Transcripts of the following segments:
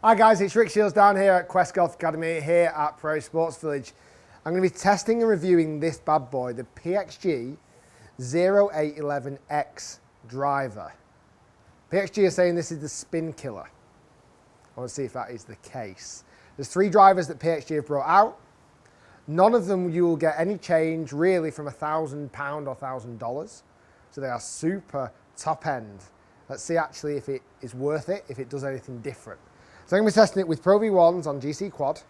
Hi guys, it's Rick Shiels down here at Quest Golf Academy here at Pro Sports Village. I'm going to be testing and reviewing this bad boy, the Pxg 0811X driver. Pxg are saying this is the spin killer. I want to see if that is the case. There's 3 drivers that Pxg have brought out. None of them you will get any change really from £1,000 or $1,000. So they are super top end. Let's see actually if it is worth it, if it does anything different. So I'm going to be testing it with Pro V1s on GCQuad,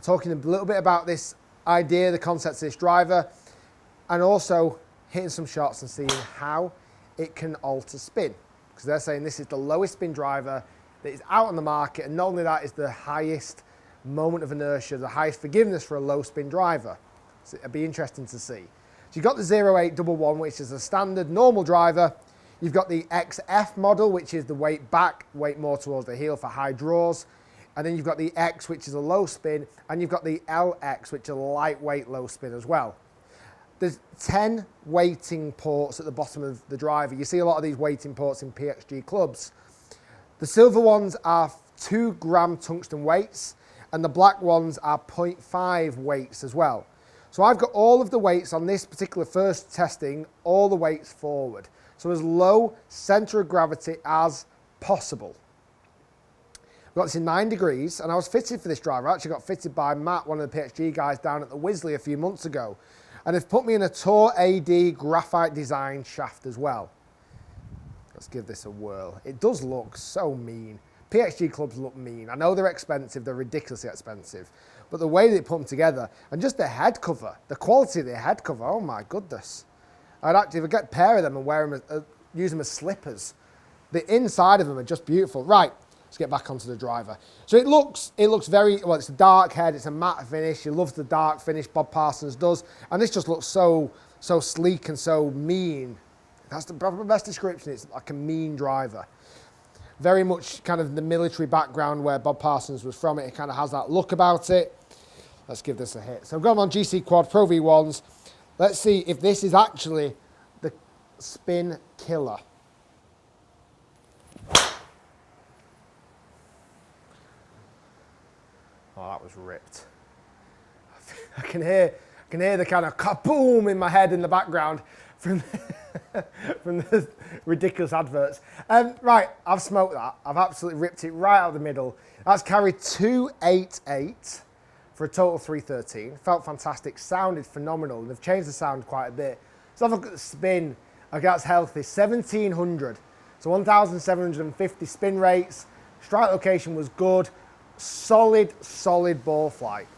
talking a little bit about this idea, the concept of this driver, and also hitting some shots and seeing how it can alter spin. Because they're saying this is the lowest spin driver that is out on the market, and not only that, is the highest moment of inertia, the highest forgiveness for a low spin driver. So it'd be interesting to see. So you've got the 0811, which is a standard normal driver. You've got the XF model, which is the weight back, weight more towards the heel for high draws. And then you've got the X, which is a low spin. And you've got the LX, which is a lightweight low spin as well. There's 10 weighting ports at the bottom of the driver. You see a lot of these weighting ports in Pxg clubs. The silver ones are 2 gram tungsten weights, and the black ones are 0.5 weights as well. So I've got all of the weights on this particular first testing, all the weights forward. So as low centre of gravity as possible. I've got this in 9 degrees, and I was fitted for this driver. I actually got fitted by Matt, one of the Pxg guys down at the Wisley a few months ago. And they've put me in a Tour AD graphite design shaft as well. Let's give this a whirl. It does look so mean. Pxg clubs look mean. I know they're expensive, they're ridiculously expensive. But the way they put them together, and just the head cover, the quality of the head cover, oh my goodness. I'd actually, if I get a pair of them and wear them, use them as slippers. The inside of them are just beautiful. Right, let's get back onto the driver. So it looks very, well, it's a dark head, it's a matte finish. He loves the dark finish, Bob Parsons does. And this just looks so sleek and so mean. That's the best description. It's like a mean driver. Very much kind of the military background where Bob Parsons was from. It kind of has that look about it. Let's give this a hit. So I've got them on GCQuad Pro V1s. Let's see if this is actually the spin killer. Oh, that was ripped. I can hear the kind of kaboom in my head in the background from the ridiculous adverts. Right, I've smoked that. I've absolutely ripped it right out of the middle. That's carried 288 for a total of 313. Felt fantastic, sounded phenomenal. They've changed the sound quite a bit. So have a look at the spin. Okay, that's healthy, 1700. So 1,750 spin rates. Strike location was good. Solid ball flight.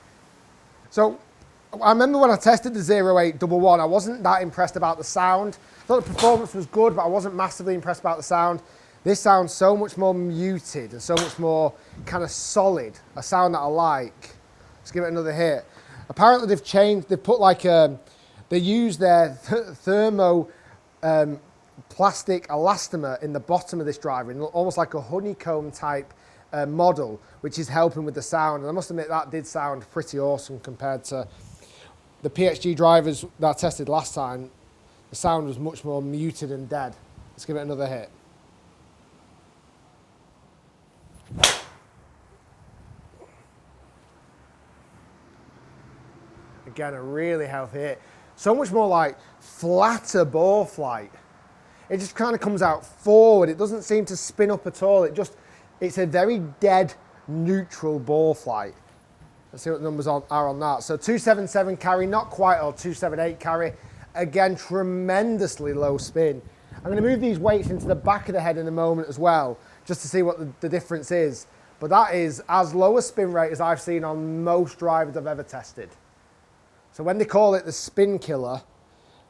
So I remember when I tested the 0811, I wasn't that impressed about the sound. I thought the performance was good, but I wasn't massively impressed about the sound. This sounds so much more muted and so much more kind of solid, a sound that I like. Let's give it another hit. Apparently they've changed, they've put like they use their thermo plastic elastomer in the bottom of this driver, almost like a honeycomb type model, which is helping with the sound. And I must admit that did sound pretty awesome compared to the Pxg drivers that I tested last time. The sound was much more muted and dead. Let's give it another hit. Again, a really healthy hit. So much more like flatter ball flight. It just kind of comes out forward. It doesn't seem to spin up at all. It's a very dead, neutral ball flight. Let's see what the numbers are on that. So 277 carry, not quite, or 278 carry. Again, tremendously low spin. I'm going to move these weights into the back of the head in a moment as well, just to see what the difference is. But that is as low a spin rate as I've seen on most drivers I've ever tested. So when they call it the spin killer,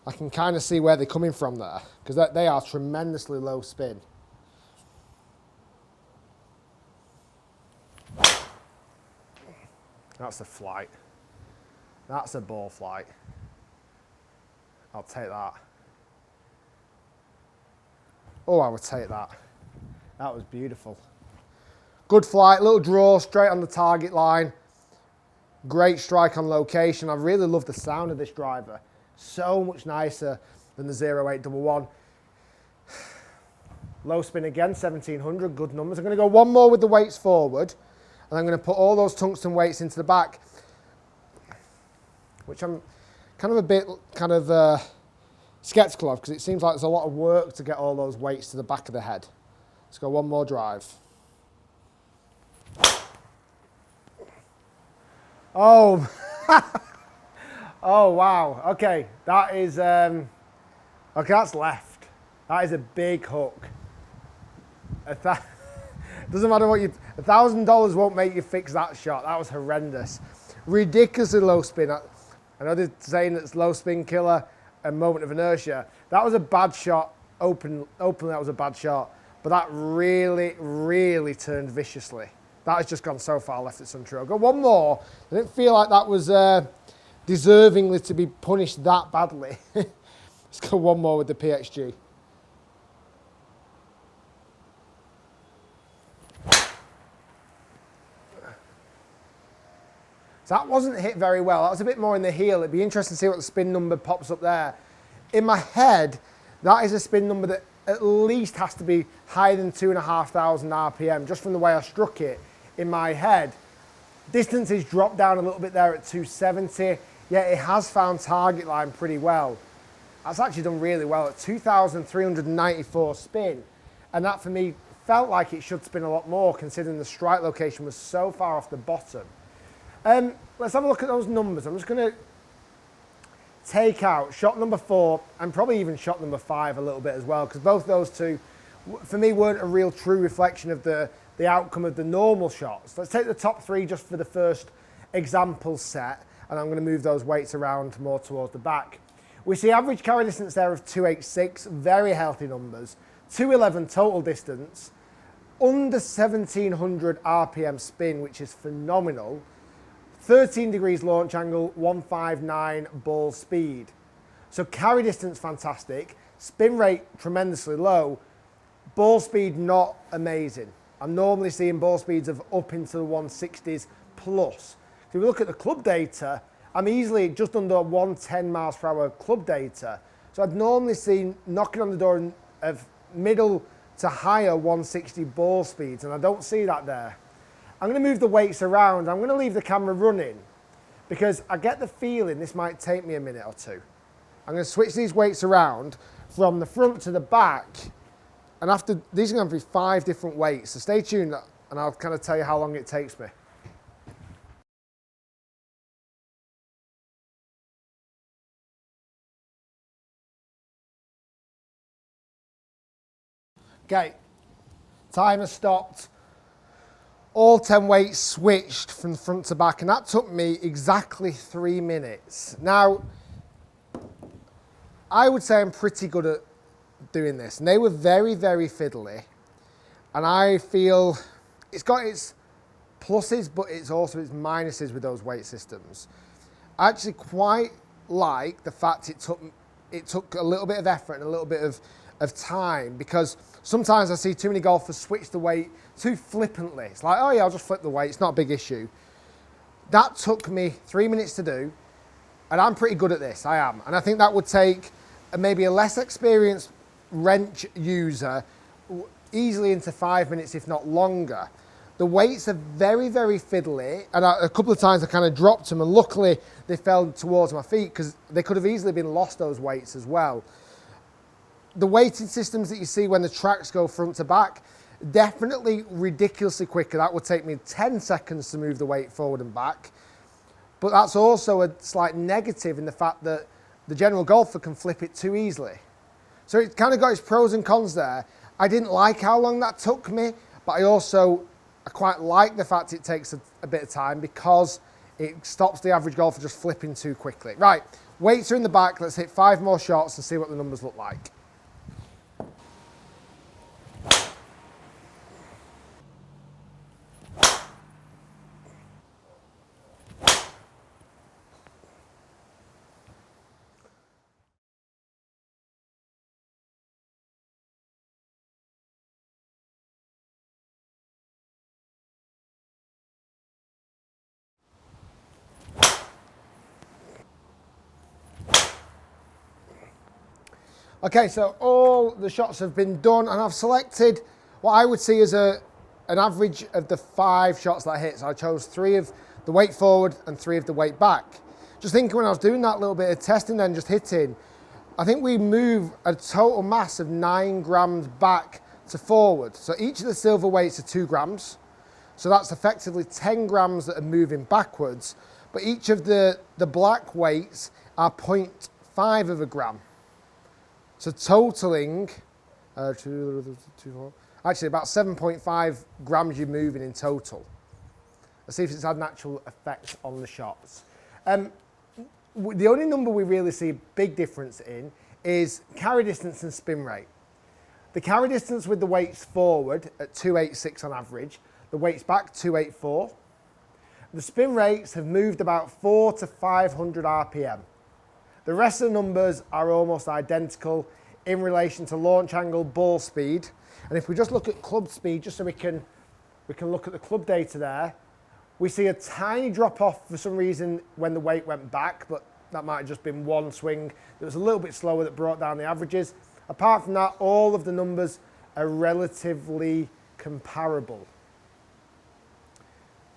I can kind of see where they're coming from there, because they are tremendously low spin. That's a flight. That's a ball flight. I'll take that. Oh, I would take that. That was beautiful. Good flight, little draw, straight on the target line. Great strike on location. I really love the sound of this driver. So much nicer than the 0811. Low spin again, 1700, good numbers. I'm going to go one more with the weights forward, and I'm going to put all those tungsten weights into the back, which I'm kind of a bit skeptical of, because it seems like there's a lot of work to get all those weights to the back of the head. Let's go one more drive. Oh, oh wow, okay, that is, okay, that's left. That is a big hook. Doesn't matter what you, $1,000 won't make you fix that shot. That was horrendous. Ridiculously low spin. I know they're saying it's low spin killer and moment of inertia. That was a bad shot. Openly that was a bad shot. But that really, really turned viciously. That has just gone so far left at Suntrue. I'll go one more. I didn't feel like that was deservingly to be punished that badly. Let's go one more with the Pxg. So that wasn't hit very well. That was a bit more in the heel. It'd be interesting to see what the spin number pops up there. In my head, that is a spin number that at least has to be higher than 2,500 RPM, just from the way I struck it in my head. Distance is dropped down a little bit there at 270, yet it has found target line pretty well. That's actually done really well at 2,394 spin. And that for me felt like it should spin a lot more, considering the strike location was so far off the bottom. Let's have a look at those numbers. I'm just going to take out shot number 4 and probably even shot number 5 a little bit as well, because both those two, for me, weren't a real true reflection of the outcome of the normal shots. Let's take the top 3 just for the first example set, and I'm going to move those weights around more towards the back. We see average carry distance there of 286, very healthy numbers, 211 total distance, under 1700 RPM spin, which is phenomenal. 13 degrees launch angle, 159 ball speed. So carry distance, fantastic. Spin rate, tremendously low. Ball speed, not amazing. I'm normally seeing ball speeds of up into the 160s plus. If we look at the club data, I'm easily just under 110 miles per hour club data. So I'd normally see knocking on the door of middle to higher 160 ball speeds, and I don't see that there. I'm going to move the weights around. I'm going to leave the camera running because I get the feeling this might take me a minute or two. I'm going to switch these weights around from the front to the back, and after these are going to be 5 different weights. So stay tuned and I'll kind of tell you how long it takes me. Okay, timer stopped. All 10 weights switched from front to back, and that took me exactly 3 minutes. Now, I would say I'm pretty good at doing this, and they were very, very fiddly, and I feel it's got its pluses, but it's also its minuses with those weight systems. I actually quite like the fact it took a little bit of effort and a little bit of time, because sometimes I see too many golfers switch the weight too flippantly. It's like, oh yeah, I'll just flip the weight, it's not a big issue. That took me 3 minutes to do, and I'm pretty good at this, I am. And I think that would take maybe a less experienced wrench user easily into 5 minutes, if not longer. The weights are very, very fiddly, and a couple of times I kind of dropped them, and luckily they fell towards my feet, because they could have easily been lost, those weights as well. The weighting systems that you see when the tracks go front to back, definitely ridiculously quicker. That would take me 10 seconds to move the weight forward and back. But that's also a slight negative in the fact that the general golfer can flip it too easily. So it kind of got its pros and cons there. I didn't like how long that took me, but I quite like the fact it takes a bit of time, because it stops the average golfer just flipping too quickly. Right, weights are in the back. Let's hit 5 more shots and see what the numbers look like. Okay, so all now the shots have been done, and I've selected what I would see as an average of the 5 shots that I hit. So I chose 3 of the weight forward and 3 of the weight back. Just thinking when I was doing that little bit of testing then, just hitting, I think we move a total mass of 9 grams back to forward. So each of the silver weights are 2 grams. So that's effectively 10 grams that are moving backwards. But each of the black weights are 0.5 of a gram. So totaling, actually about 7.5 grams you're moving in total. Let's see if it's had an actual effect on the shots. The only number we really see a big difference in is carry distance and spin rate. The carry distance with the weights forward at 286 on average, the weights back 284. The spin rates have moved about 400 to 500 RPM. The rest of the numbers are almost identical in relation to launch angle, ball speed. And if we just look at club speed, just so we can look at the club data there, we see a tiny drop off for some reason when the weight went back, but that might have just been one swing that was a little bit slower that brought down the averages. Apart from that, all of the numbers are relatively comparable.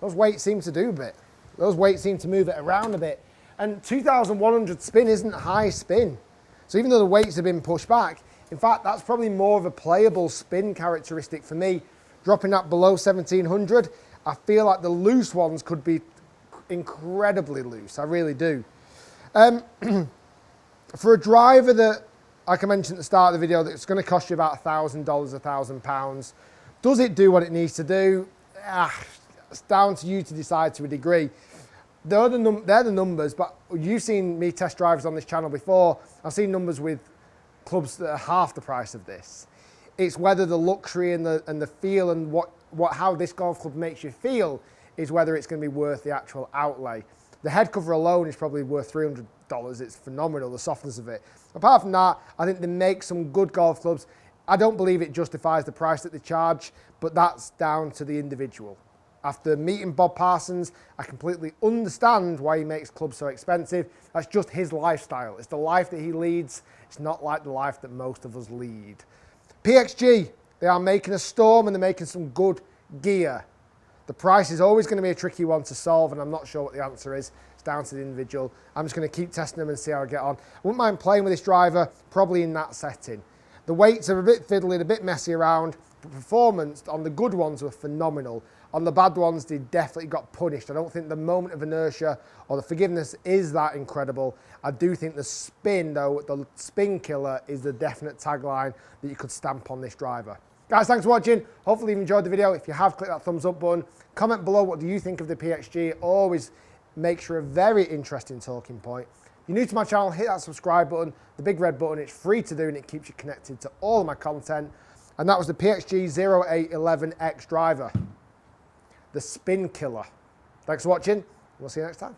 Those weights seem to do a bit. Those weights seem to move it around a bit. And 2,100 spin isn't high spin. So even though the weights have been pushed back, in fact, that's probably more of a playable spin characteristic for me. Dropping that below 1,700, I feel like the loose ones could be incredibly loose. I really do. For a driver that, like I mentioned at the start of the video, that's going to cost you about $1,000, £1,000, does it do what it needs to do? It's down to you to decide to a degree. They're the numbers, but you've seen me test drivers on this channel before. I've seen numbers with clubs that are half the price of this. It's whether the luxury and the feel and how this golf club makes you feel is whether it's going to be worth the actual outlay. The head cover alone is probably worth $300. It's phenomenal, the softness of it. Apart from that, I think they make some good golf clubs. I don't believe it justifies the price that they charge, but that's down to the individual. After meeting Bob Parsons, I completely understand why he makes clubs so expensive. That's just his lifestyle. It's the life that he leads. It's not like the life that most of us lead. Pxg, they are making a storm and they're making some good gear. The price is always going to be a tricky one to solve, and I'm not sure what the answer is. It's down to the individual. I'm just going to keep testing them and see how I get on. I wouldn't mind playing with this driver, probably in that setting. The weights are a bit fiddly, a bit messy around, but performance on the good ones were phenomenal. On the bad ones, they definitely got punished. I don't think the moment of inertia or the forgiveness is that incredible. I do think the spin, though, the spin killer is the definite tagline that you could stamp on this driver. Guys, thanks for watching. Hopefully you've enjoyed the video. If you have, click that thumbs up button. Comment below what do you think of the Pxg. It always makes for a very interesting talking point. If you're new to my channel, hit that subscribe button, the big red button. It's free to do and it keeps you connected to all of my content. And that was the Pxg 0811X driver, the spin killer. Thanks for watching. We'll see you next time.